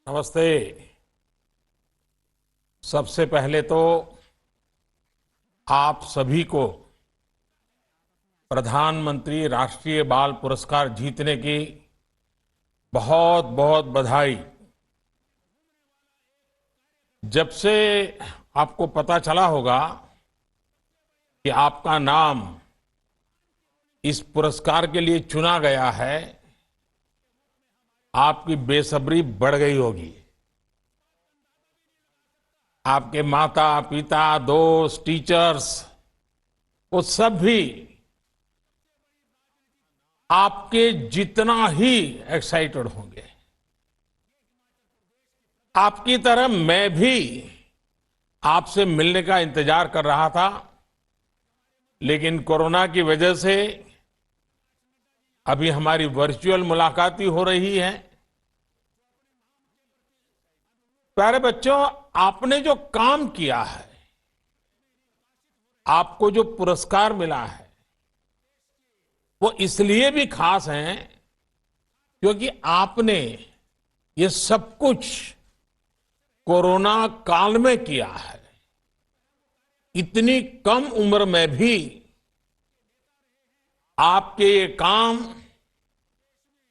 नमस्ते। सबसे पहले तो आप सभी को प्रधानमंत्री राष्ट्रीय बाल पुरस्कार जीतने की बहुत बहुत बधाई। जब से आपको पता चला होगा कि आपका नाम इस पुरस्कार के लिए चुना गया है, आपकी बेसब्री बढ़ गई होगी। आपके माता पिता, दोस्त, टीचर्स, वो सब भी आपके जितना ही एक्साइटेड होंगे। आपकी तरह मैं भी आपसे मिलने का इंतजार कर रहा था, लेकिन कोरोना की वजह से अभी हमारी वर्चुअल मुलाकात ही हो रही है। प्यारे बच्चों, आपने जो काम किया है, आपको जो पुरस्कार मिला है, वो इसलिए भी खास है क्योंकि आपने ये सब कुछ कोरोना काल में किया है। इतनी कम उम्र में भी आपके ये काम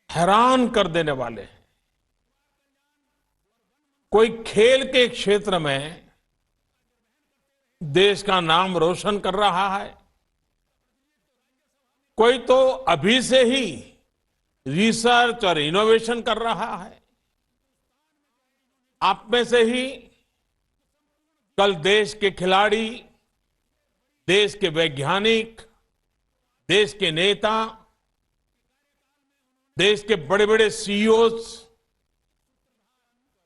हैरान कर देने वाले हैं। कोई खेल के क्षेत्र में देश का नाम रोशन कर रहा है, कोई तो अभी से ही रिसर्च और इनोवेशन कर रहा है। आप में से ही कल देश के खिलाड़ी, देश के वैज्ञानिक, देश के नेता, देश के बड़े बड़े सीईओज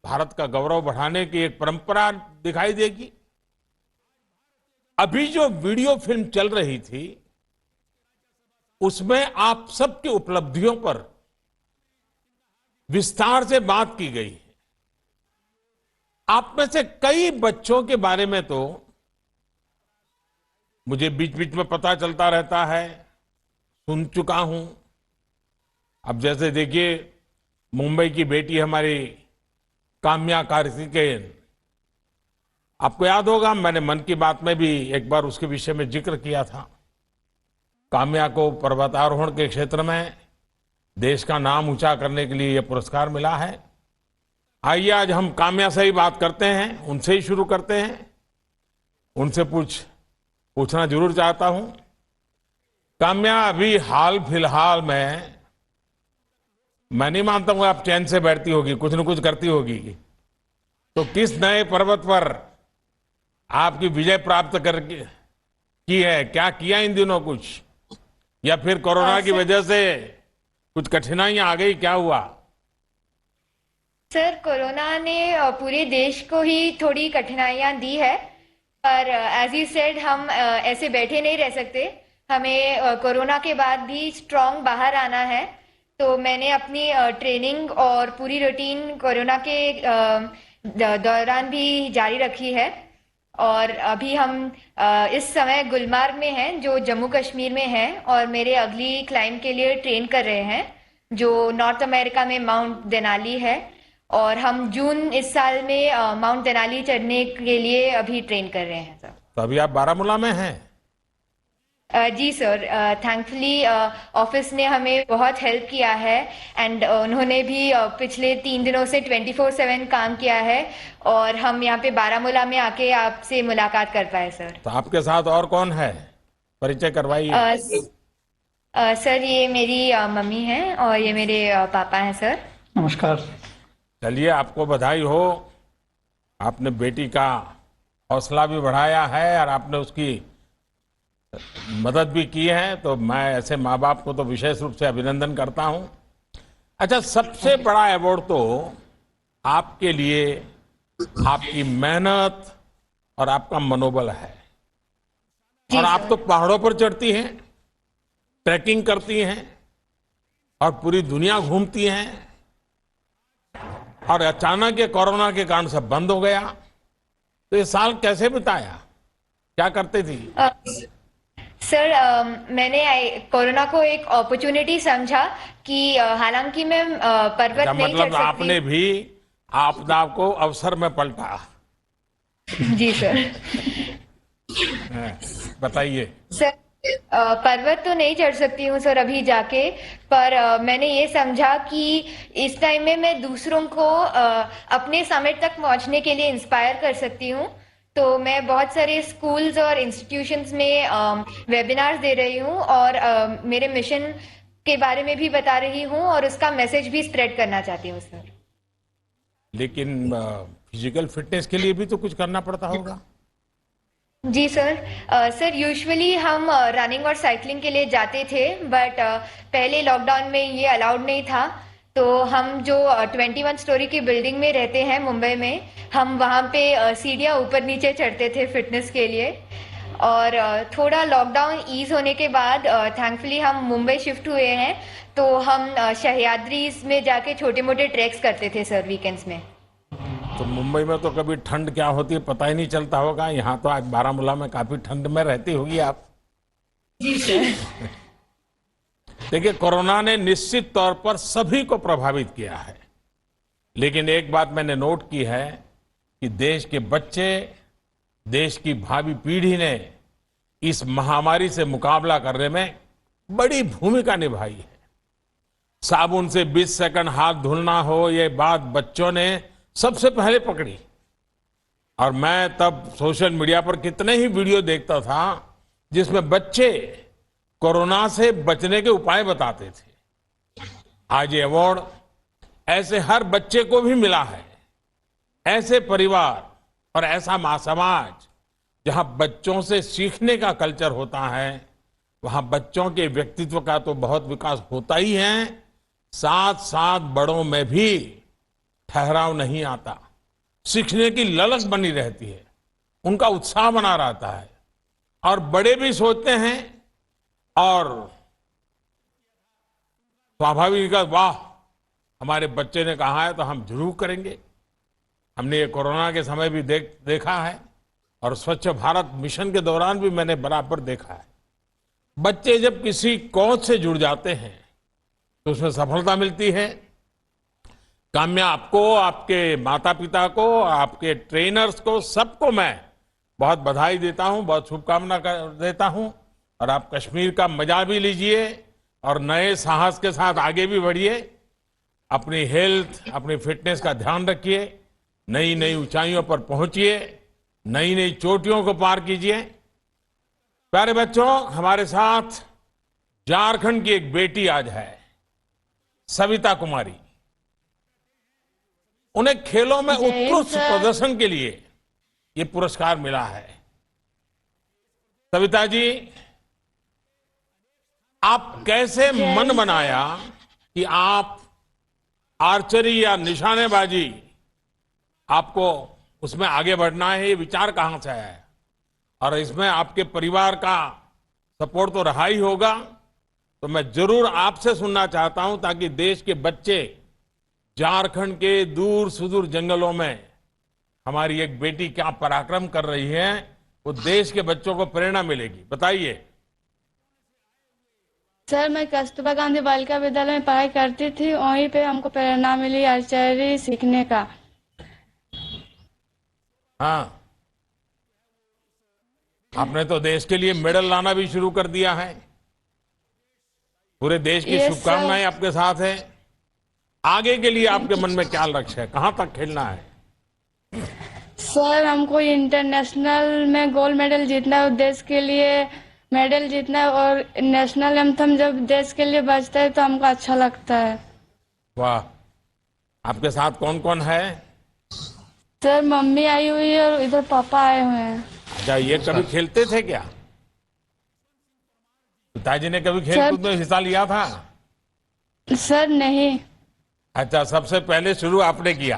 भारत का गौरव बढ़ाने की एक परंपरा दिखाई देगी। अभी जो वीडियो फिल्म चल रही थी, उसमें आप सबकी उपलब्धियों पर विस्तार से बात की गई है। आप में से कई बच्चों के बारे में तो मुझे बीच बीच में पता चलता रहता है, सुन चुका हूं। अब जैसे देखिए, मुंबई की बेटी हमारी काम्या कार्तिकेयन, आपको याद होगा मैंने मन की बात में भी एक बार उसके विषय में जिक्र किया था। काम्या को पर्वतारोहण के क्षेत्र में देश का नाम ऊंचा करने के लिए यह पुरस्कार मिला है। आइए आज हम काम्या से ही बात करते हैं, उनसे ही शुरू करते हैं। उनसे पूछना जरूर चाहता हूं। काम्या, अभी हाल फिलहाल में मैं नहीं मानता हूं आप चैन से बैठती होगी, कुछ न कुछ करती होगी। तो किस नए पर्वत पर आपकी विजय प्राप्त करके की है? क्या किया इन दिनों कुछ, या फिर कोरोना की वजह से कुछ कठिनाइयां आ गई? क्या हुआ? सर, कोरोना ने पूरे देश को ही थोड़ी कठिनाइयां दी है, पर एज यू सेड हम ऐसे बैठे नहीं रह सकते। हमें कोरोना के बाद भी स्ट्रांग बाहर आना है। तो मैंने अपनी ट्रेनिंग और पूरी रूटीन कोरोना के दौरान भी जारी रखी है। और अभी हम इस समय गुलमार्ग में हैं, जो जम्मू कश्मीर में है, और मेरे अगली क्लाइंब के लिए ट्रेन कर रहे हैं, जो नॉर्थ अमेरिका में माउंट देनाली है। और हम जून इस साल में माउंट देनाली चढ़ने के लिए अभी ट्रेन कर रहे हैं सर। तो अभी आप बारामूला में हैं? जी सर, थैंकफुली ऑफिस ने हमें बहुत हेल्प किया है, एंड उन्होंने भी पिछले 3 दिनों से 24/7 काम किया है, और हम यहाँ पे बारामूला में आके आपसे मुलाकात कर पाए सर। तो आपके साथ और कौन है? परिचय करवाइए। सर, ये मेरी मम्मी हैं और ये मेरे पापा हैं सर। नमस्कार। चलिए, आपको बधाई हो। आपने बेटी का हौसला भी बढ़ाया है और आपने उसकी मदद भी की है, तो मैं ऐसे माँ बाप को तो विशेष रूप से अभिनंदन करता हूं। अच्छा, सबसे बड़ा अवार्ड तो आपके लिए आपकी मेहनत और आपका मनोबल है। और आप तो पहाड़ों पर चढ़ती हैं, ट्रैकिंग करती हैं और पूरी दुनिया घूमती हैं, और अचानक ये कोरोना के कारण सब बंद हो गया। तो ये साल कैसे बिताया, क्या करते थी? सर, मैंने कोरोना को एक अपॉर्चुनिटी समझा कि हालांकि मैं पर्वत नहीं चढ़ मतलब सकती। आपने भी आपदा को अवसर में पलटा। जी सर। हाँ, बताइए। सर पर्वत तो नहीं चढ़ सकती हूँ सर अभी जाके, पर मैंने ये समझा कि इस टाइम में मैं दूसरों को अपने समिट तक पहुंचने के लिए इंस्पायर कर सकती हूँ। तो मैं बहुत सारे स्कूल्स और इंस्टीट्यूशंस में वेबिनार्स दे रही हूँ और मेरे मिशन के बारे में भी बता रही हूँ और उसका मैसेज भी स्प्रेड करना चाहती हूँ सर। लेकिन फिजिकल फिटनेस के लिए भी तो कुछ करना पड़ता होगा। जी सर। सर यूजुअली हम रनिंग और साइकिलिंग के लिए जाते थे, बट पहले लॉकडाउन में ये अलाउड नहीं था। तो हम जो 21 स्टोरी की बिल्डिंग में रहते हैं मुंबई में, हम वहाँ पे सीढ़ियाँ ऊपर नीचे चढ़ते थे फिटनेस के लिए। और थोड़ा लॉकडाउन ईज होने के बाद थैंकफुली हम मुंबई शिफ्ट हुए हैं, तो हम सह्याद्री में जाके छोटे मोटे ट्रैक्स करते थे सर वीकेंड्स में। तो मुंबई में तो कभी ठंड क्या होती है पता ही नहीं चलता होगा। यहाँ तो आज बारामूला में काफी ठंड में रहती होगी आप। जी सर। देखिए, कोरोना ने निश्चित तौर पर सभी को प्रभावित किया है, लेकिन एक बात मैंने नोट की है कि देश के बच्चे, देश की भावी पीढ़ी ने इस महामारी से मुकाबला करने में बड़ी भूमिका निभाई है। साबुन से 20 सेकंड हाथ धुलना हो, ये बात बच्चों ने सबसे पहले पकड़ी। और मैं तब सोशल मीडिया पर कितने ही वीडियो देखता था जिसमें बच्चे कोरोना से बचने के उपाय बताते थे। आज ये अवार्ड ऐसे हर बच्चे को भी मिला है। ऐसे परिवार और ऐसा समाज जहां बच्चों से सीखने का कल्चर होता है, वहां बच्चों के व्यक्तित्व का तो बहुत विकास होता ही है, साथ साथ बड़ों में भी ठहराव नहीं आता, सीखने की ललक बनी रहती है, उनका उत्साह बना रहता है। और बड़े भी सोचते हैं और स्वाभाविक, वाह हमारे बच्चे ने कहा है तो हम जरूर करेंगे। हमने ये कोरोना के समय भी देखा है और स्वच्छ भारत मिशन के दौरान भी मैंने बराबर देखा है। बच्चे जब किसी कौज से जुड़ जाते हैं तो उसमें सफलता मिलती है। काम्या, आपको, आपके माता पिता को, आपके ट्रेनर्स को, सबको मैं बहुत बधाई देता हूं, बहुत शुभकामना देता हूं। और आप कश्मीर का मजा भी लीजिए और नए साहस के साथ आगे भी बढ़िए। अपनी हेल्थ, अपनी फिटनेस का ध्यान रखिए, नई नई ऊंचाइयों पर पहुंचिए, नई नई चोटियों को पार कीजिए। प्यारे बच्चों, हमारे साथ झारखंड की एक बेटी आज है, सविता कुमारी। उन्हें खेलों में उत्कृष्ट प्रदर्शन के लिए ये पुरस्कार मिला है। सविता जी, आप कैसे मन बनाया कि आप आर्चरी या निशानेबाजी, आपको उसमें आगे बढ़ना है? ये विचार कहां से आया है? और इसमें आपके परिवार का सपोर्ट तो रहा ही होगा। तो मैं जरूर आपसे सुनना चाहता हूं ताकि देश के बच्चे झारखंड के दूर सुदूर जंगलों में हमारी एक बेटी क्या पराक्रम कर रही है, वो देश के बच्चों को प्रेरणा मिलेगी। बताइए। सर, मैं कस्तूरबा गांधी बालिका विद्यालय में पढ़ाई करती थी, वहीं पे हमको प्रेरणा मिली आर्चरी सीखने का। हाँ, आपने तो देश के लिए मेडल लाना भी शुरू कर दिया है। पूरे देश की शुभकामनाएं आपके साथ है। आगे के लिए आपके मन में क्या लक्ष्य है? कहां तक खेलना है? सर, हमको इंटरनेशनल में गोल्ड मेडल जीतना है, देश के लिए मेडल जीतना है। और नेशनल एंथम जब देश के लिए बजता है तो हमको अच्छा लगता है। वाह, आपके साथ कौन कौन है? सर, मम्मी आई हुई है और इधर पापा आए हुए हैं। अच्छा, ये कभी खेलते थे क्या? पिताजी ने कभी खेलकूद में हिस्सा लिया था? सर नहीं। अच्छा, सबसे पहले शुरू आपने किया?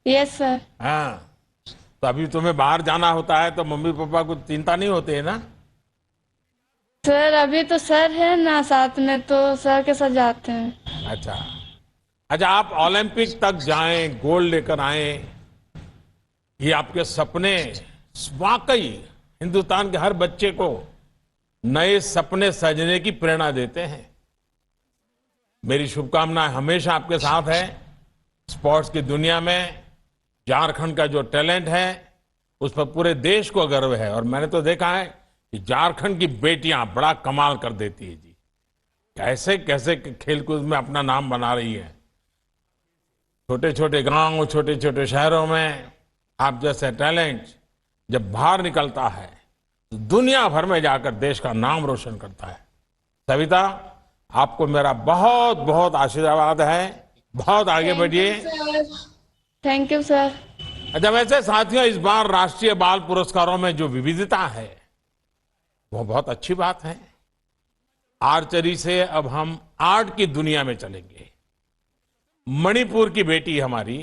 Yes sir. हाँ, तो अभी तुम्हें बाहर जाना होता है तो मम्मी पापा को चिंता नहीं होती है ना? सर, अभी तो सर है ना साथ में, तो सर के साथ जाते हैं। अच्छा अच्छा, आप ओलंपिक तक जाएं, गोल्ड लेकर आए, ये आपके सपने वाकई हिंदुस्तान के हर बच्चे को नए सपने सजने की प्रेरणा देते हैं। मेरी शुभकामनाएं हमेशा आपके साथ है स्पोर्ट्स की दुनिया में झारखंड का जो टैलेंट है उस पर पूरे देश को गर्व है। और मैंने तो देखा है कि झारखंड की बेटियां बड़ा कमाल कर देती है जी, कैसे कैसे खेलकूद में अपना नाम बना रही है। छोटे छोटे गांव, छोटे छोटे शहरों में आप जैसे टैलेंट जब बाहर निकलता है तो दुनिया भर में जाकर देश का नाम रोशन करता है। सविता, आपको मेरा बहुत बहुत आशीर्वाद है, बहुत आगे बढ़िए। Thank you sir. अच्छा, वैसे साथियों, इस बार राष्ट्रीय बाल पुरस्कारों में जो विविधता है वो बहुत अच्छी बात है। आर्चरी से अब हम आर्ट की दुनिया में चलेंगे। मणिपुर की बेटी हमारी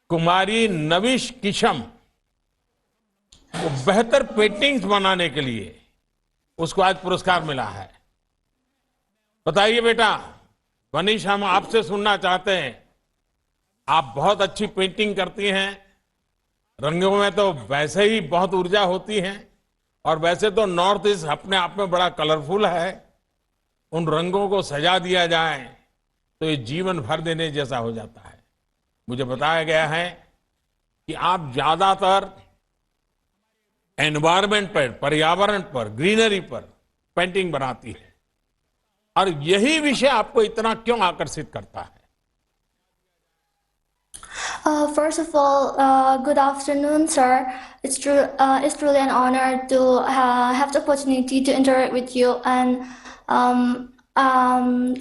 कुमारी नविश किशम को बेहतर पेंटिंग्स बनाने के लिए उसको आज पुरस्कार मिला है। बताइए बेटा, मनीष, हम आपसे सुनना चाहते हैं। आप बहुत अच्छी पेंटिंग करती हैं, रंगों में तो वैसे ही बहुत ऊर्जा होती है, और वैसे तो नॉर्थ ईस्ट अपने आप में बड़ा कलरफुल है। उन रंगों को सजा दिया जाए तो ये जीवन भर देने जैसा हो जाता है। मुझे बताया गया है कि आप ज्यादातर एनवायरमेंट पर, पर्यावरण पर, ग्रीनरी पर पेंटिंग बनाती है, और यही विषय आपको इतना क्यों आकर्षित करता है? First of all, good afternoon, sir. It's truly an honor to have the opportunity to interact with you. And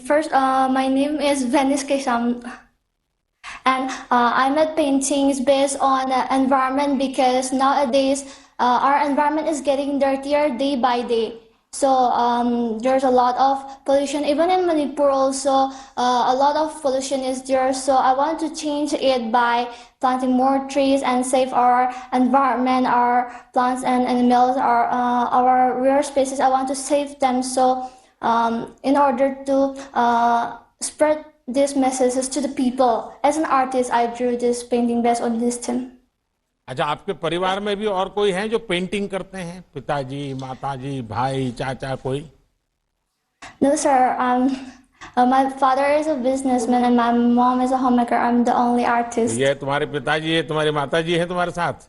first, my name is Venice Kesham, and I made paintings based on environment because nowadays our environment is getting dirtier day by day. So there's a lot of pollution, even in Manipur also, a lot of pollution is there. So I want to change it by planting more trees and save our environment, our plants and animals, our rare species. I want to save them. So in order to spread these messages to the people, as an artist, I drew this painting based on this theme. अच्छा, आपके परिवार में भी और कोई है जो painting करते हैं? पिताजी, माताजी, भाई, चाचा, कोई? No, sir. My father is a businessman and my mom is a homemaker. I'm the only artist. ये तुम्हारे पिताजी है, तुम्हारी माताजी है तुम्हारे साथ?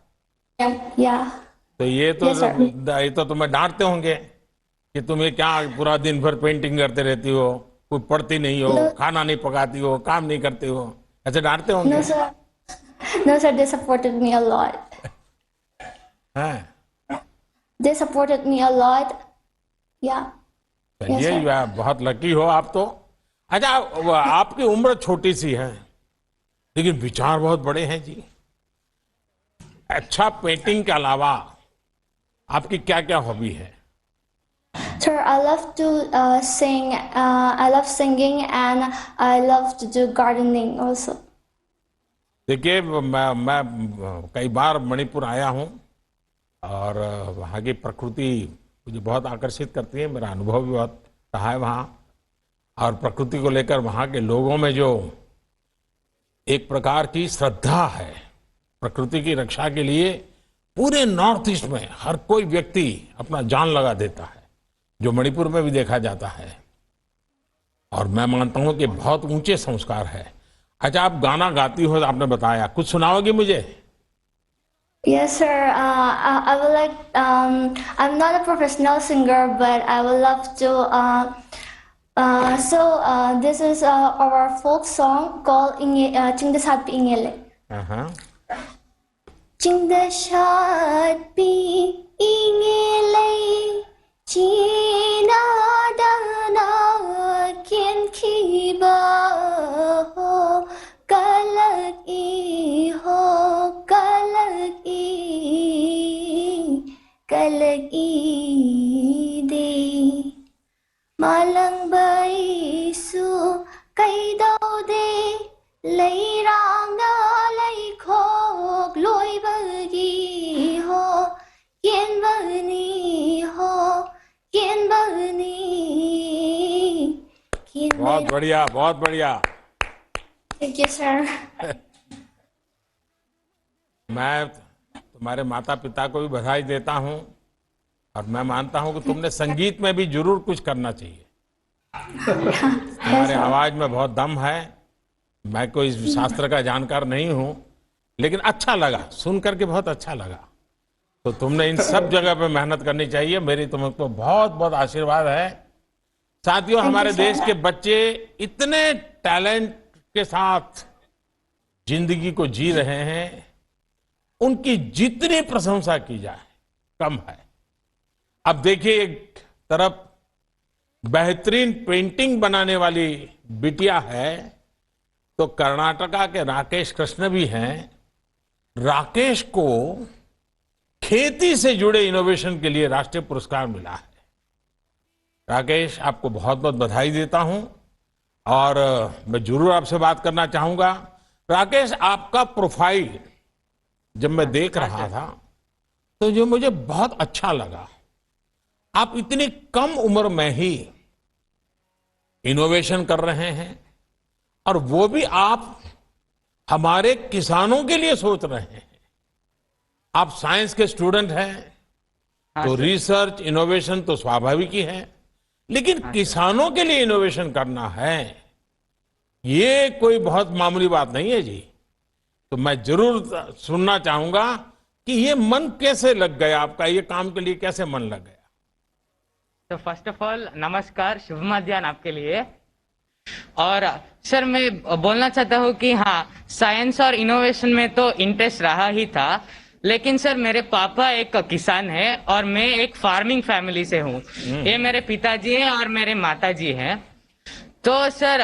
Yeah. तो ये तो Yes, sir. ये तो तुम्हें डांटते होंगे कि तुम ये क्या पूरा दिन भर पेंटिंग करते रहती हो, कोई पढ़ती नहीं हो, खाना नहीं पकाती हो, काम नहीं करते हो, ऐसे डांटते होंगे? No, sir. No, sir. They supported me a lot. हैं? They supported me a lot. Yeah. चलिए, Yes, sir. बहुत लकी हो आप तो। अच्छा, आपकी उम्र छोटी सी है लेकिन विचार बहुत बड़े हैं जी। अच्छा, पेंटिंग के अलावा आपकी क्या क्या हॉबी है? Sir, I love to sing. I love singing and I love to do gardening also. देखिए, मैं कई बार मणिपुर आया हूँ और वहाँ की प्रकृति मुझे बहुत आकर्षित करती है। मेरा अनुभव भी बहुत रहा है वहाँ, और प्रकृति को लेकर वहाँ के लोगों में जो एक प्रकार की श्रद्धा है प्रकृति की रक्षा के लिए, पूरे नॉर्थ ईस्ट में हर कोई व्यक्ति अपना जान लगा देता है, जो मणिपुर में भी देखा जाता है। और मैं मानता हूँ कि बहुत ऊंचे संस्कार है। अच्छा, आप गाना गाती हो, आपने बताया, कुछ सुनाओगी मुझे? Yes, sir. I would like. I'm not a professional singer, but I would love to. This is our folk song called Chingdasat Pi Ingele. Chingdasat Pi Ingele, China Dana Kien Kiba Ho Kalag I Ho Kalag I De Malang Bai Su Kai Dao De Lay Rang Na Lay Khok Loi Bagi Ho Kien Bani Ho Kien Bani Kien बहुत बढ़िया, बहुत बढ़िया। Thank you, sir. मैं तुम्हारे माता पिता को भी बधाई देता हूँ, और मैं मानता हूँ कि तुमने संगीत में भी जरूर कुछ करना चाहिए। तुम्हारे आवाज में बहुत दम है, मैं कोई शास्त्र का जानकार नहीं हूं, लेकिन अच्छा लगा, सुन करके बहुत अच्छा लगा। तो तुमने इन सब जगह पे मेहनत करनी चाहिए, मेरी तुमको बहुत बहुत आशीर्वाद है। साथियों, हमारे देश के बच्चे इतने टैलेंट के साथ जिंदगी को जी रहे हैं, उनकी जितनी प्रशंसा की जाए कम है। अब देखिए, एक तरफ बेहतरीन पेंटिंग बनाने वाली बिटिया है, तो कर्नाटका के राकेश कृष्ण भी हैं। राकेश को खेती से जुड़े इनोवेशन के लिए राष्ट्रीय पुरस्कार मिला है। राकेश, आपको बहुत बहुत बधाई देता हूं और मैं जरूर आपसे बात करना चाहूंगा। राकेश, आपका प्रोफाइल जब मैं देख रहा था तो जो मुझे बहुत अच्छा लगा, आप इतनी कम उम्र में ही इनोवेशन कर रहे हैं और वो भी आप हमारे किसानों के लिए सोच रहे हैं। आप साइंस के स्टूडेंट हैं, तो रिसर्च इनोवेशन तो स्वाभाविक ही है, लेकिन किसानों के लिए इनोवेशन करना है, ये कोई बहुत मामूली बात नहीं है जी। तो मैं जरूर सुनना चाहूंगा कि ये मन कैसे लग गया आपका, ये काम के लिए कैसे मन लग गया? तो फर्स्ट ऑफ ऑल नमस्कार, शुभ मध्याह्न आपके लिए। और सर, मैं बोलना चाहता हूँ कि हाँ, साइंस और इनोवेशन में तो इंटरेस्ट रहा ही था, लेकिन सर मेरे पापा एक किसान है और मैं एक फार्मिंग फैमिली से हूँ। ये मेरे पिताजी हैं और मेरे माताजी हैं। तो सर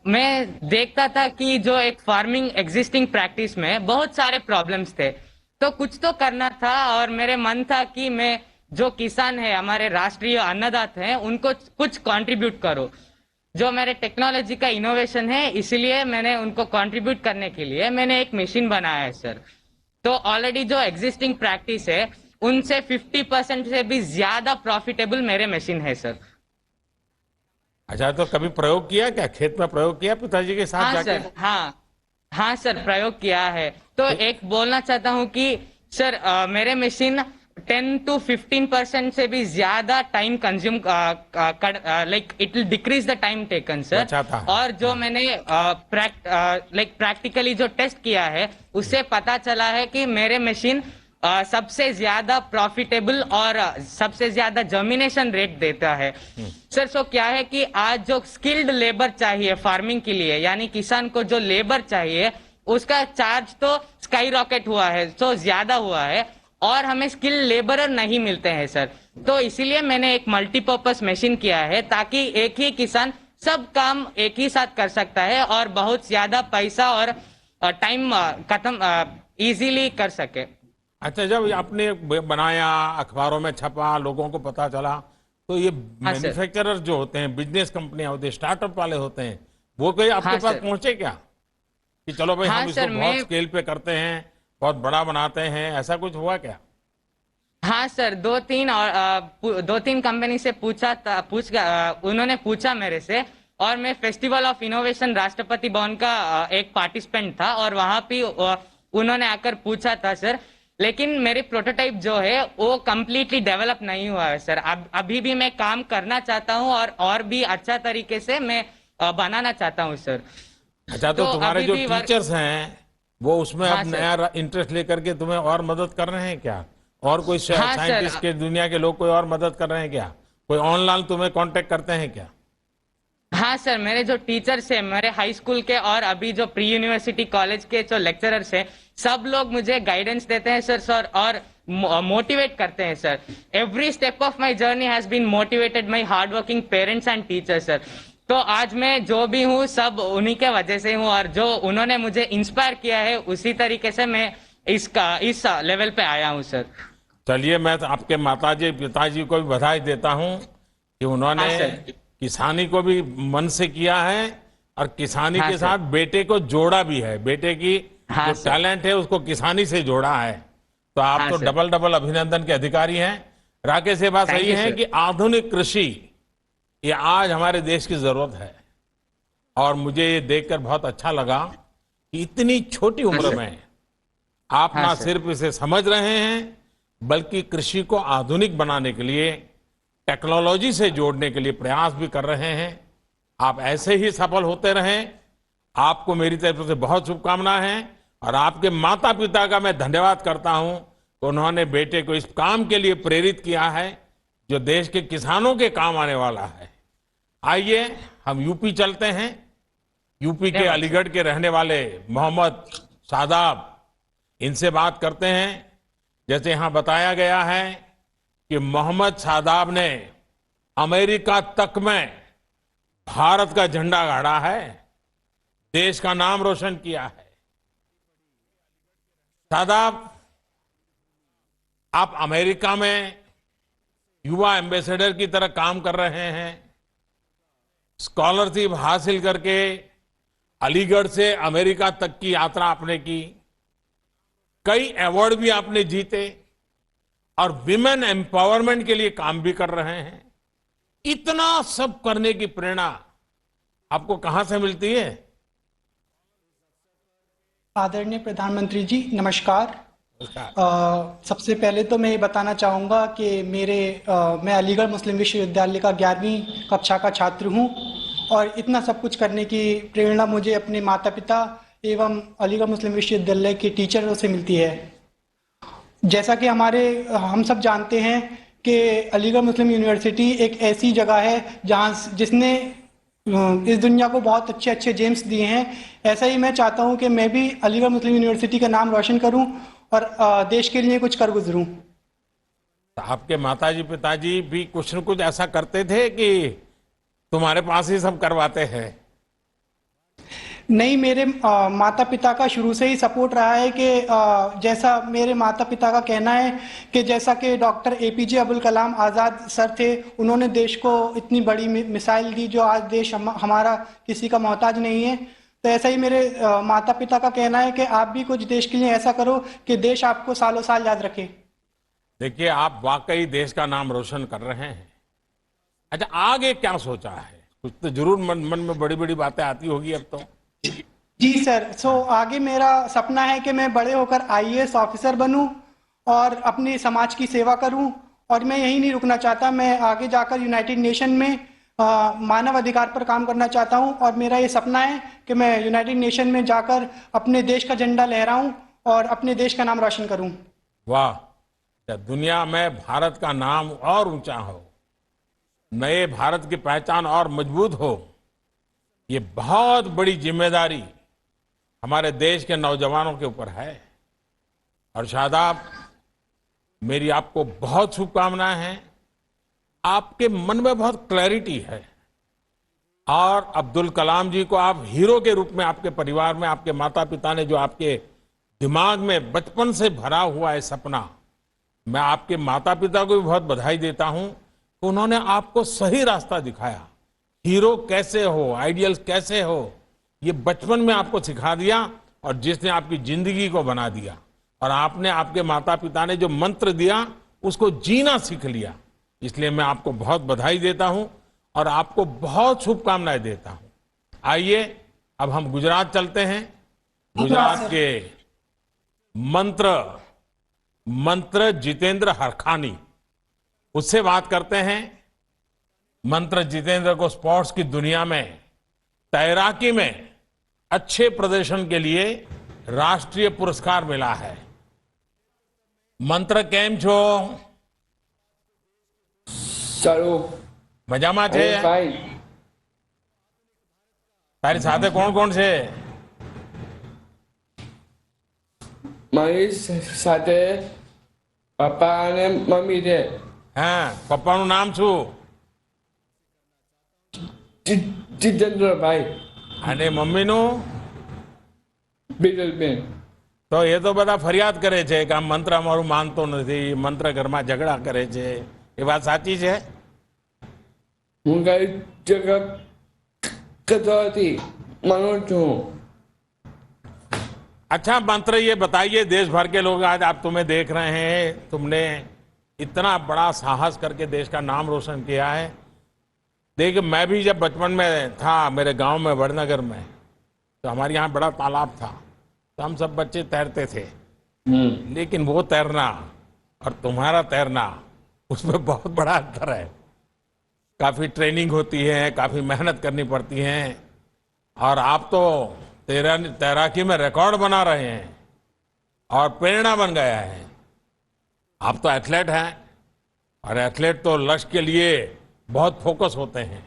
मैं देखता था कि जो एक फार्मिंग एग्जिस्टिंग प्रैक्टिस में बहुत सारे प्रॉब्लम्स थे, तो कुछ तो करना था और मेरे मन था कि मैं जो किसान है, हमारे राष्ट्रीय अन्नदाता हैं, उनको कुछ कंट्रीब्यूट करो। जो मेरे टेक्नोलॉजी का इनोवेशन है, इसलिए मैंने उनको कंट्रीब्यूट करने के लिए मैंने एक मशीन बनाया है सर। तो ऑलरेडी जो एग्जिस्टिंग प्रैक्टिस है उनसे 50% से भी ज्यादा प्रॉफिटेबल मेरे मशीन है सर। अच्छा, तो कभी प्रयोग किया क्या, खेत में प्रयोग किया पिताजी के साथ हाँ जाके? सर, हाँ सर, प्रयोग किया है। तो एक बोलना चाहता हूँ कि सर मेरे मशीन 10 to 15% से भी ज्यादा time consume, like it will decrease the time taken sir. और जो मैंने प्रैक्टिकली जो टेस्ट किया है, उससे पता चला है कि मेरे मशीन सबसे ज्यादा प्रॉफिटेबल और सबसे ज्यादा जर्मिनेशन रेट देता है सर। सो क्या है कि आज जो स्किल्ड लेबर चाहिए फार्मिंग के लिए, यानी किसान को जो लेबर चाहिए, उसका चार्ज तो स्काई रॉकेट हुआ है, तो ज्यादा हुआ है और हमें स्किल लेबरर नहीं मिलते हैं सर। तो इसीलिए मैंने एक मल्टीपर्पस मशीन किया है, ताकि एक ही किसान सब काम एक ही साथ कर सकता है और बहुत ज्यादा पैसा और टाइम खत्म इजीली कर सके। अच्छा, जब आपने बनाया, अखबारों में छपा, लोगों को पता चला, तो ये मैन्युफैक्चरर जो होते हैं, बिजनेस कंपनियां होते हैं, स्टार्टअप वाले होते हैं, वो कोई आपके पास पहुंचे क्या कि चलो भाई हम इसको बहुत स्केल पे करते हैं, बहुत बड़ा बनाते हैं, ऐसा कुछ हुआ क्या? हाँ सर, दो तीन कंपनी से उन्होंने पूछा मेरे से, और मैं festival of innovation Rashtrapati Bhavan का एक पार्टिसिपेंट था और वहां पे उन्होंने आकर पूछा था सर। लेकिन मेरी प्रोटोटाइप जो है वो कंप्लीटली डेवलप नहीं हुआ है सर। अभी भी मैं काम करना चाहता हूँ और भी अच्छा तरीके से मैं बनाना चाहता हूँ सर। अच्छा, तो तुम्हारे जो टीचर्स हैं वो उसमें अब नया इंटरेस्ट लेकर के तुम्हें और मदद कर रहे हैं क्या? और कोई साइंटिस्ट के दुनिया के लोग कोई और मदद कर रहे हैं क्या? कोई ऑनलाइन तुम्हें कांटेक्ट करते हैं क्या? हाँ सर, मेरे जो टीचर्स हैं, मेरे हाई स्कूल के और अभी जो प्री यूनिवर्सिटी कॉलेज के जो लेक्चरर्स हैं, सब लोग मुझे गाइडेंस देते हैं सर और मोटिवेट करते हैं sir. Every step of my journey has been motivated my hard working parents and teachers sir. तो आज मैं जो भी हूँ सब उन्हीं के वजह से हूँ, और जो उन्होंने मुझे इंस्पायर किया है उसी तरीके से मैं इस लेवल पे आया हूँ सर। चलिए, मैं तो आपके माताजी पिताजी को भी बधाई देता हूँ कि उन्होंने किसानी को भी मन से किया है और किसानी के साथ बेटे को जोड़ा भी है। बेटे की जो टैलेंट है उसको किसानी से जोड़ा है। तो आप तो डबल अभिनंदन के अधिकारी हैं। राकेश, ये बात सही है कि आधुनिक कृषि ये आज हमारे देश की जरूरत है, और मुझे ये देखकर बहुत अच्छा लगा कि इतनी छोटी उम्र में आप ना सिर्फ इसे समझ रहे हैं, बल्कि कृषि को आधुनिक बनाने के लिए, टेक्नोलॉजी से जोड़ने के लिए प्रयास भी कर रहे हैं। आप ऐसे ही सफल होते रहें। आपको मेरी तरफ से बहुत शुभकामनाएं हैं और आपके माता पिता का मैं धन्यवाद करता हूं कि उन्होंने बेटे को इस काम के लिए प्रेरित किया है जो देश के किसानों के काम आने वाला है। आइए हम यूपी चलते हैं। यूपी के अलीगढ़ के रहने वाले मोहम्मद शादाब, इनसे बात करते हैं। जैसे यहां बताया गया है कि मोहम्मद शादाब ने अमेरिका तक में भारत का झंडा गाड़ा है, देश का नाम रोशन किया है। शादाब, आप अमेरिका में युवा एम्बेसडर की तरह काम कर रहे हैं। स्कॉलरशिप हासिल करके अलीगढ़ से अमेरिका तक की यात्रा आपने की, कई अवार्ड भी आपने जीते और विमेन एम्पावरमेंट के लिए काम भी कर रहे हैं। इतना सब करने की प्रेरणा आपको कहां से मिलती है? आदरणीय प्रधानमंत्री जी, नमस्कार। सबसे पहले तो मैं ये बताना चाहूँगा कि मैं अलीगढ़ मुस्लिम विश्वविद्यालय का 11वीं कक्षा का छात्र हूँ और इतना सब कुछ करने की प्रेरणा मुझे अपने माता पिता एवं अलीगढ़ मुस्लिम विश्वविद्यालय के टीचरों से मिलती है। जैसा कि हम सब जानते हैं कि अलीगढ़ मुस्लिम यूनिवर्सिटी एक ऐसी जगह है जिसने इस दुनिया को बहुत अच्छे अच्छे जेम्स दिए हैं। ऐसा ही मैं चाहता हूं कि मैं भी अलीगढ़ मुस्लिम यूनिवर्सिटी का नाम रोशन करूं और देश के लिए कुछ कर गुजरूं। आपके माताजी पिताजी भी कुछ न कुछ ऐसा करते थे कि तुम्हारे पास ही सब करवाते हैं? नहीं, मेरे माता पिता का शुरू से ही सपोर्ट रहा है कि जैसा मेरे माता पिता का कहना है कि जैसा कि doctor APJ Abdul Kalam Azad sir थे, उन्होंने देश को इतनी बड़ी मिसाइल दी जो आज देश हमारा किसी का मोहताज नहीं है। तो ऐसा ही मेरे माता पिता का कहना है कि आप भी कुछ देश के लिए ऐसा करो कि देश आपको सालों साल याद रखे। देखिए, आप वाकई देश का नाम रोशन कर रहे हैं। अच्छा, आगे क्या सोचा है? कुछ तो जरूर मन में बड़ी बड़ी बातें आती होगी अब तो। जी सर, आगे मेरा सपना है कि मैं बड़े होकर आईएएस ऑफिसर बनूं और अपने समाज की सेवा करूं। और मैं यही नहीं रुकना चाहता, मैं आगे जाकर यूनाइटेड नेशन में मानव अधिकार पर काम करना चाहता हूं। और मेरा ये सपना है कि मैं यूनाइटेड नेशन में जाकर अपने देश का झंडा लहराऊं और अपने देश का नाम रोशन करूं। वाह! दुनिया में भारत का नाम और ऊंचा हो, नए भारत की पहचान और मजबूत हो, ये बहुत बड़ी जिम्मेदारी हमारे देश के नौजवानों के ऊपर है। और शादाब, मेरी आपको बहुत शुभकामनाएं हैं। आपके मन में बहुत क्लैरिटी है और अब्दुल कलाम जी को आप हीरो के रूप में आपके परिवार में आपके माता पिता ने जो आपके दिमाग में बचपन से भरा हुआ है सपना, मैं आपके माता पिता को भी बहुत बधाई देता हूं। उन्होंने आपको सही रास्ता दिखाया। हीरो कैसे हो, आइडियल्स कैसे हो, ये बचपन में आपको सिखा दिया और जिसने आपकी जिंदगी को बना दिया। और आपने, आपके माता पिता ने जो मंत्र दिया उसको जीना सीख लिया। इसलिए मैं आपको बहुत बधाई देता हूं और आपको बहुत शुभकामनाएं देता हूं। आइए अब हम गुजरात चलते हैं। गुजरात के मंत्र जितेंद्र हरखानी, उससे बात करते हैं। मंत्र जितेंद्र को स्पोर्ट्स की दुनिया में तैराकी में अच्छे प्रदर्शन के लिए राष्ट्रीय पुरस्कार मिला है। मंत्र केम छो? સારું મજામાં છે? ભાઈ તારી સાથે કોણ કોણ છે? મારી સાથે પપ્પા અને મમ્મી છે. હા, પપ્પાનું નામ શું? જીતેન્દ્રભાઈ અને મમ્મીનું? બીરલબેન. તો એ તો બધા ફરિયાદ કરે છે કે આ મંત્ર અમારું માનતો નથી, મંત્ર ઘરમાં ઝઘડા કરે છે. એ વાત સાચી છે? હું કઈ જગત કરતો હતી માનું છું. अच्छा मंत्र, ये बताइए, देश भर के लोग आज आप तुम्हें देख रहे हैं, तुमने इतना बड़ा साहस करके देश का नाम रोशन किया है। देखिए, मैं भी जब बचपन में था मेरे गांव में वड़नगर में, तो हमारे यहाँ बड़ा तालाब था, तो हम सब बच्चे तैरते थे। लेकिन वो तैरना और तुम्हारा तैरना, उसमें बहुत बड़ा अंतर है। काफी ट्रेनिंग होती है, काफी मेहनत करनी पड़ती है। और आप तो तैराकी में रिकॉर्ड बना रहे हैं और प्रेरणा बन गया है। आप तो एथलीट हैं और एथलीट तो लक्ष्य के लिए बहुत फोकस होते हैं।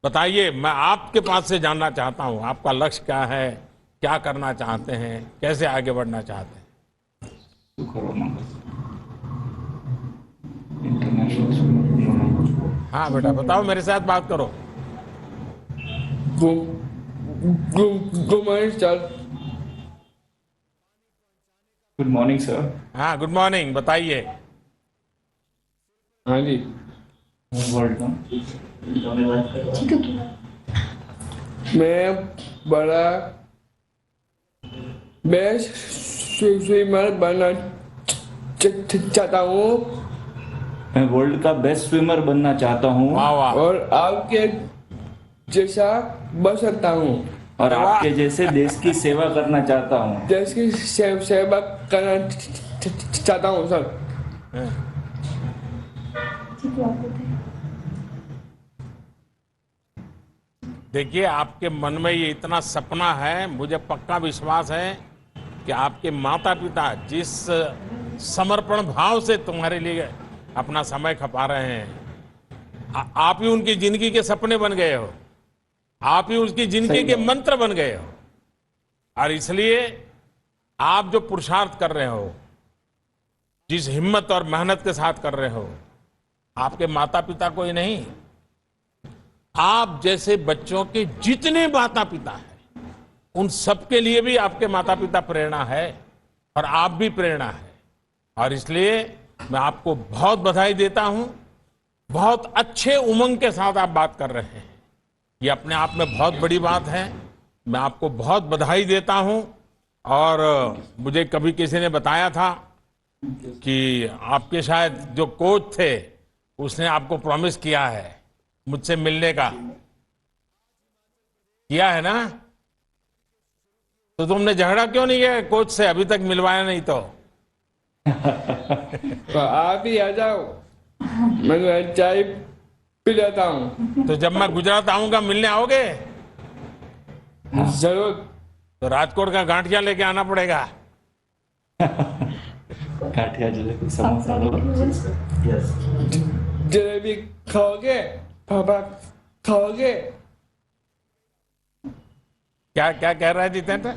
बताइए, मैं आपके पास से जानना चाहता हूं, आपका लक्ष्य क्या है, क्या करना चाहते हैं, कैसे आगे बढ़ना चाहते हैं? हाँ बेटा, बताओ, मेरे साथ बात करो। Good morning sir. हाँ, गुड मॉर्निंग, बताइए। हाँ जी। मैं बड़ा बेस्ट स्विमर बनना चाहता हूँ मैं वर्ल्ड का बेस्ट स्विमर बनना चाहता हूँ वाह वाह। और आपके जैसा बन सकता हूँ और आपके जैसे देश की सेवा करना चाहता हूँ। देश की सेवा करना चाहता हूँ सर। देखिए, आपके मन में ये इतना सपना है, मुझे पक्का विश्वास है कि आपके माता पिता जिस समर्पण भाव से तुम्हारे लिए अपना समय खपा रहे हैं, आप ही उनकी जिंदगी के सपने बन गए हो, आप ही उसकी जिंदगी के मंत्र बन गए हो। और इसलिए आप जो पुरुषार्थ कर रहे हो, जिस हिम्मत और मेहनत के साथ कर रहे हो, आपके माता पिता को ही नहीं, आप जैसे बच्चों के जितने माता पिता हैं, उन सबके लिए भी आपके माता पिता प्रेरणा है और आप भी प्रेरणा है। और इसलिए मैं आपको बहुत बधाई देता हूं। बहुत अच्छे उमंग के साथ आप बात कर रहे हैं, ये अपने आप में बहुत बड़ी बात है। मैं आपको बहुत बधाई देता हूं। और मुझे कभी किसी ने बताया था कि आपके शायद जो कोच थे, उसने आपको प्रॉमिस किया है मुझसे मिलने का, किया है ना? तो तुमने झगड़ा क्यों नहीं किया कोच से? अभी तक मिलवाया नहीं तो तो आप ही आ जाओ, मैं चाय पी जाता हूँ। तो जब मैं गुजरात आऊंगा मिलने आओगे? जरूर। तो राजकोट का गांठिया लेके आना पड़ेगा। गाठिया जलेबी समोसा। यस। जलेबी खाओगे? पापा खाओगे? क्या क्या कह रहा है जितेंद्र?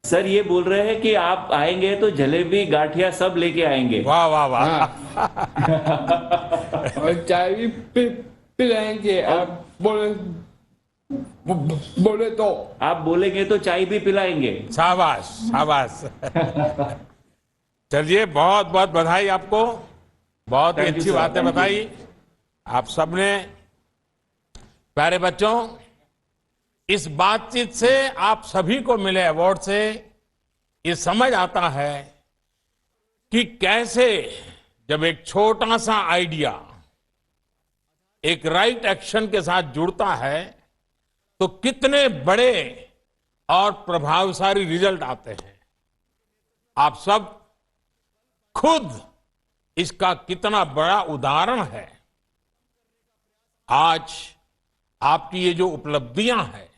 सर ये बोल रहे हैं कि आप आएंगे तो जलेबी गाठिया सब लेके आएंगे। वाह वाह वाह। हाँ। और चाय भी पिलाएंगे। आप बोले तो आप बोलेंगे तो चाय भी पिलाएंगे। शाबाश शाबाश। चलिए, बहुत बहुत बधाई आपको, बहुत ही अच्छी बातें बताई आप सबने। प्यारे बच्चों, इस बातचीत से आप सभी को मिले अवार्ड से ये समझ आता है कि कैसे जब एक छोटा सा आइडिया एक राइट एक्शन के साथ जुड़ता है तो कितने बड़े और प्रभावशाली रिजल्ट आते हैं। आप सब खुद इसका कितना बड़ा उदाहरण है। आज आपकी ये जो उपलब्धियां हैं,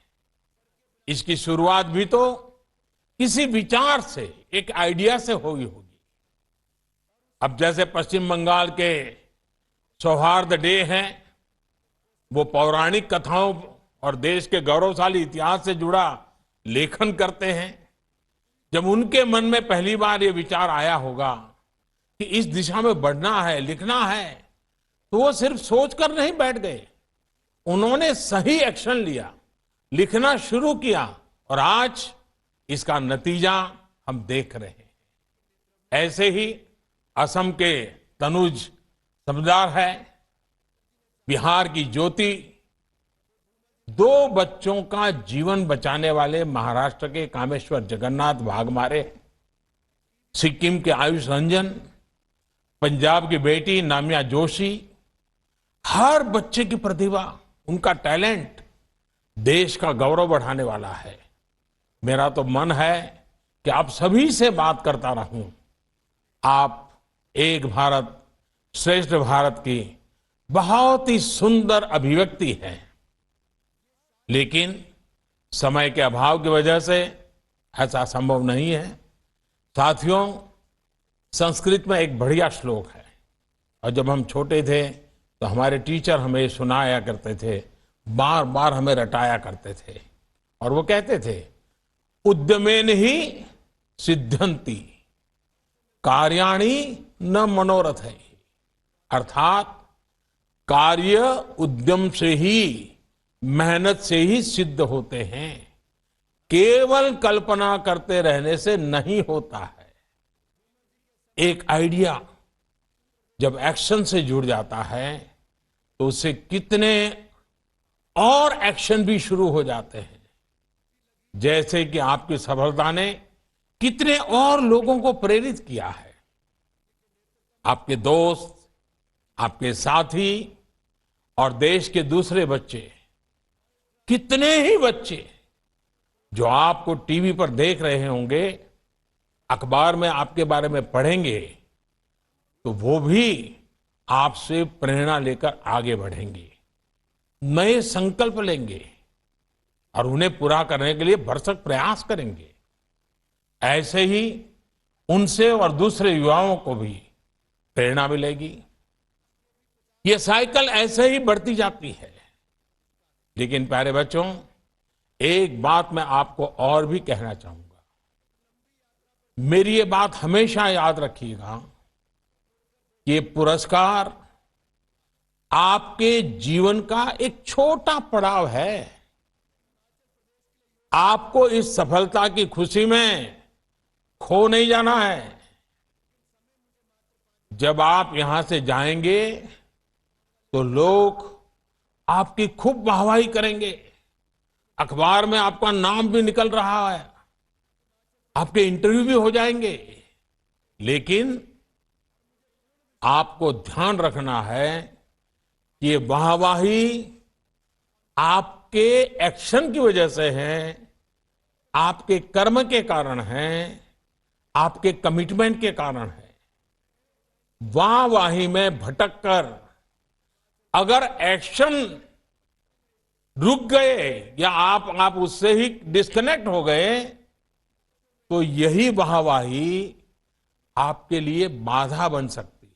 इसकी शुरुआत भी तो किसी विचार से, एक आइडिया से हुई होगी। अब जैसे पश्चिम बंगाल के सौहार्द डे हैं, वो पौराणिक कथाओं और देश के गौरवशाली इतिहास से जुड़ा लेखन करते हैं। जब उनके मन में पहली बार ये विचार आया होगा कि इस दिशा में बढ़ना है, लिखना है, तो वो सिर्फ सोचकर नहीं बैठ गए, उन्होंने सही एक्शन लिया, लिखना शुरू किया और आज इसका नतीजा हम देख रहे हैं। ऐसे ही असम के तनुज समदार है, बिहार की ज्योति, 2 बच्चों का जीवन बचाने वाले महाराष्ट्र के कामेश्वर जगन्नाथ वाघमारे, सिक्किम के आयुष रंजन, पंजाब की बेटी नामिया जोशी। हर बच्चे की प्रतिभा, उनका टैलेंट देश का गौरव बढ़ाने वाला है। मेरा तो मन है कि आप सभी से बात करता रहूं। आप एक भारत श्रेष्ठ भारत की बहुत ही सुंदर अभिव्यक्ति है, लेकिन समय के अभाव की वजह से ऐसा संभव नहीं है। साथियों, संस्कृत में एक बढ़िया श्लोक है और जब हम छोटे थे तो हमारे टीचर हमें सुनाया करते थे, बार बार हमें रटाया करते थे और वो कहते थे, उद्यमेन ही सिद्ध्यन्ति कार्याणि न मनोरथ है। अर्थात कार्य उद्यम से ही, मेहनत से ही सिद्ध होते हैं, केवल कल्पना करते रहने से नहीं होता है। एक आइडिया जब एक्शन से जुड़ जाता है तो उससे कितने और एक्शन भी शुरू हो जाते हैं। जैसे कि आपकी सफलता ने कितने और लोगों को प्रेरित किया है। आपके दोस्त, आपके साथी और देश के दूसरे बच्चे, कितने ही बच्चे जो आपको टीवी पर देख रहे होंगे, अखबार में आपके बारे में पढ़ेंगे, तो वो भी आपसे प्रेरणा लेकर आगे बढ़ेंगे, नए संकल्प लेंगे और उन्हें पूरा करने के लिए भरसक प्रयास करेंगे। ऐसे ही उनसे और दूसरे युवाओं को भी प्रेरणा मिलेगी। ये साइकिल ऐसे ही बढ़ती जाती है। लेकिन प्यारे बच्चों, एक बात मैं आपको और भी कहना चाहूंगा। मेरी ये बात हमेशा याद रखिएगा, ये पुरस्कार आपके जीवन का एक छोटा पड़ाव है। आपको इस सफलता की खुशी में खो नहीं जाना है। जब आप यहां से जाएंगे तो लोग आपकी खूब वाहवाही करेंगे, अखबार में आपका नाम भी निकल रहा है, आपके इंटरव्यू भी हो जाएंगे। लेकिन आपको ध्यान रखना है कि ये वाहवाही आपके एक्शन की वजह से है, आपके कर्म के कारण है, आपके कमिटमेंट के कारण है। वाहवाही में भटक कर अगर एक्शन रुक गए या आप उससे ही डिस्कनेक्ट हो गए तो यही वाहवाही आपके लिए बाधा बन सकती है।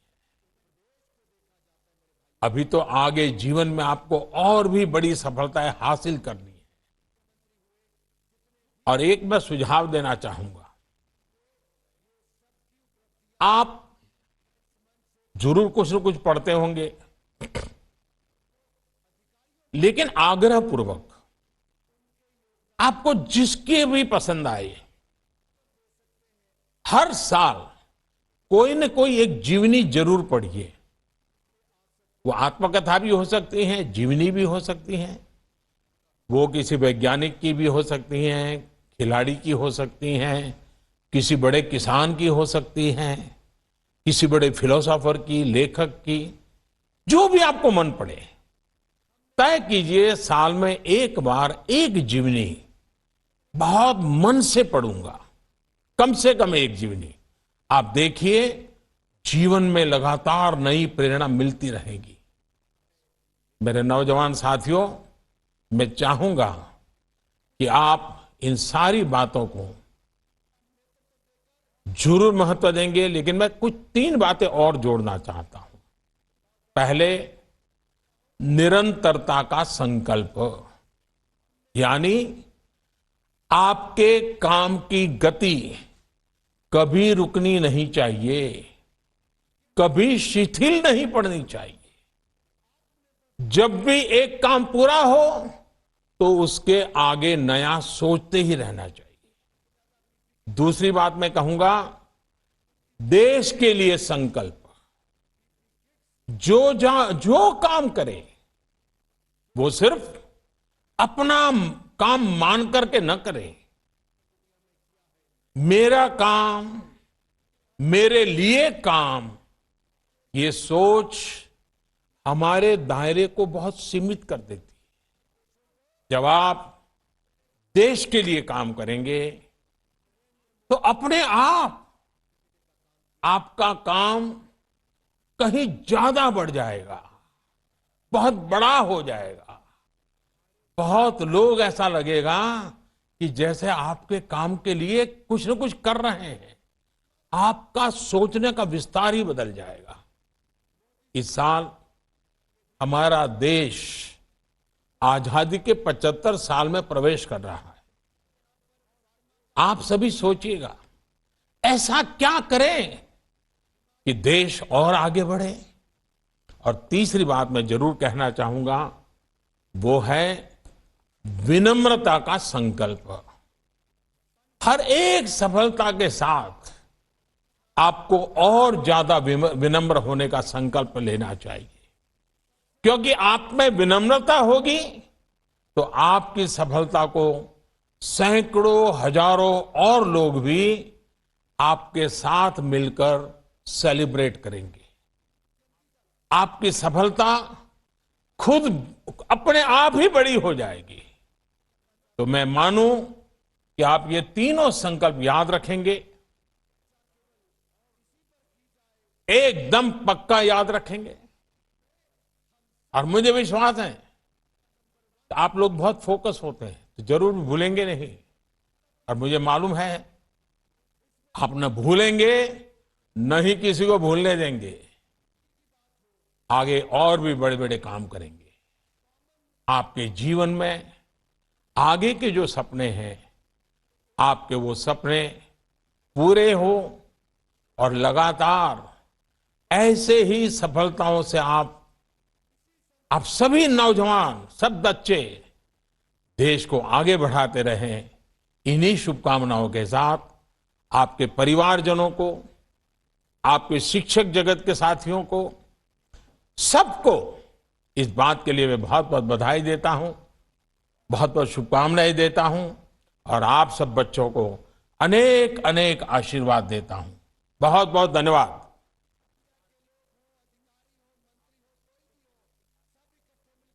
अभी तो आगे जीवन में आपको और भी बड़ी सफलताएं हासिल करनी है। और एक मैं सुझाव देना चाहूंगा, आप जरूर कुछ न कुछ पढ़ते होंगे, लेकिन आग्रह पूर्वक आपको जिसके भी पसंद आए, हर साल कोई न कोई एक जीवनी जरूर पढ़िए। वो आत्मकथा भी हो सकती हैं, जीवनी भी हो सकती हैं, वो किसी वैज्ञानिक की भी हो सकती हैं, खिलाड़ी की हो सकती हैं, किसी बड़े किसान की हो सकती हैं, किसी बड़े फिलोसोफर की, लेखक की, जो भी आपको मन पड़े। तय कीजिए साल में एक बार एक जीवनी बहुत मन से पढ़ूंगा, कम से कम एक जीवनी। आप देखिए जीवन में लगातार नई प्रेरणा मिलती रहेगी। मेरे नौजवान साथियों, मैं चाहूंगा कि आप इन सारी बातों को जरूर महत्व देंगे, लेकिन मैं कुछ 3 बातें और जोड़ना चाहता हूं। पहले, निरंतरता का संकल्प, यानी आपके काम की गति कभी रुकनी नहीं चाहिए, कभी शिथिल नहीं पड़नी चाहिए। जब भी एक काम पूरा हो तो उसके आगे नया सोचते ही रहना चाहिए। दूसरी बात मैं कहूंगा, देश के लिए संकल्प। जो काम करे वो सिर्फ अपना काम मान करके न करे। मेरा काम, मेरे लिए काम, ये सोच हमारे दायरे को बहुत सीमित कर देती है। जब आप देश के लिए काम करेंगे तो अपने आप आपका काम कहीं ज्यादा बढ़ जाएगा, बहुत बड़ा हो जाएगा। बहुत लोग ऐसा लगेगा कि जैसे आपके काम के लिए कुछ न कुछ कर रहे हैं। आपका सोचने का विस्तार ही बदल जाएगा। इस साल हमारा देश आजादी के 75 साल में प्रवेश कर रहा है। आप सभी सोचिएगा, ऐसा क्या करें कि देश और आगे बढ़े। और तीसरी बात मैं जरूर कहना चाहूंगा, वो है विनम्रता का संकल्प। हर एक सफलता के साथ आपको और ज्यादा विनम्र होने का संकल्प लेना चाहिए, क्योंकि आप में विनम्रता होगी तो आपकी सफलता को सैकड़ों हजारों और लोग भी आपके साथ मिलकर सेलिब्रेट करेंगे। आपकी सफलता खुद अपने आप ही बड़ी हो जाएगी। तो मैं मानूं कि आप ये तीनों संकल्प याद रखेंगे, एकदम पक्का याद रखेंगे। और मुझे विश्वास है कि आप लोग बहुत फोकस होते हैं, तो जरूर भूलेंगे नहीं। और मुझे मालूम है आप न भूलेंगे, न ही किसी को भूलने देंगे। आगे और भी बड़े बड़े काम करेंगे। आपके जीवन में आगे के जो सपने हैं, आपके वो सपने पूरे हो और लगातार ऐसे ही सफलताओं से आप सभी नौजवान, सब बच्चे देश को आगे बढ़ाते रहें। इन्हीं शुभकामनाओं के साथ आपके परिवारजनों को, आपके शिक्षक जगत के साथियों को, सबको इस बात के लिए मैं बहुत बहुत बधाई देता हूं, बहुत बहुत शुभकामनाएं देता हूं और आप सब बच्चों को अनेक अनेक आशीर्वाद देता हूं। बहुत बहुत धन्यवाद।